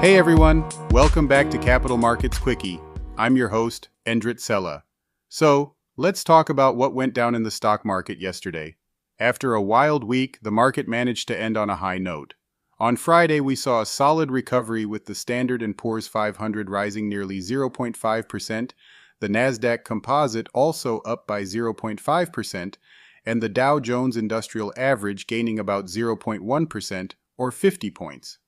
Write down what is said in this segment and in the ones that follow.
Hey everyone, welcome back to Capital Markets Quickie. I'm your host, Endrit Sella. So, let's talk about what went down in the stock market yesterday. After a wild week, the market managed to end on a high note. On Friday, we saw a solid recovery with the Standard & Poor's 500 rising nearly 0.5%, the Nasdaq Composite also up by 0.5%, and the Dow Jones Industrial Average gaining about 0.1% or 50 points.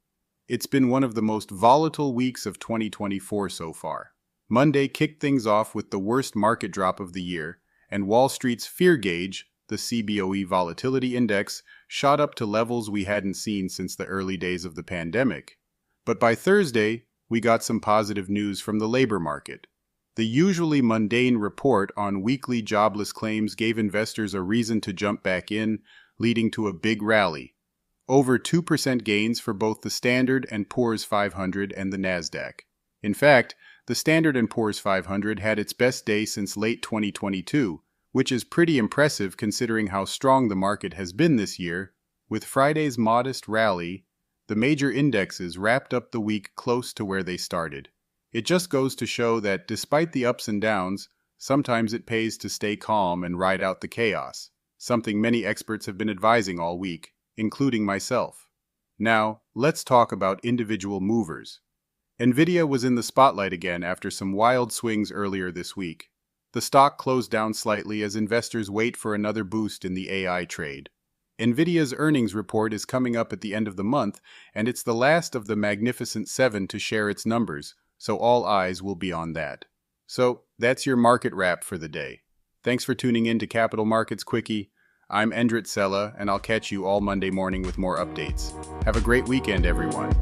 It's been one of the most volatile weeks of 2024 so far. Monday kicked things off with the worst market drop of the year, and Wall Street's fear gauge, the CBOE Volatility Index, shot up to levels we hadn't seen since the early days of the pandemic. But by Thursday, we got some positive news from the labor market. The usually mundane report on weekly jobless claims gave investors a reason to jump back in, leading to a big rally. Over 2% gains for both the Standard & Poor's 500 and the Nasdaq. In fact, the Standard & Poor's 500 had its best day since late 2022, which is pretty impressive considering how strong the market has been this year. With Friday's modest rally, the major indexes wrapped up the week close to where they started. It just goes to show that despite the ups and downs, sometimes it pays to stay calm and ride out the chaos, something many experts have been advising all week, including myself. Now, let's talk about individual movers. Nvidia was in the spotlight again after some wild swings earlier this week. The stock closed down slightly as investors wait for another boost in the AI trade. Nvidia's earnings report is coming up at the end of the month, and it's the last of the Magnificent Seven to share its numbers, so all eyes will be on that. So, that's your market wrap for the day. Thanks for tuning in to Capital Markets Quickie. I'm Endrit Sella, and I'll catch you all Monday morning with more updates. Have a great weekend, everyone.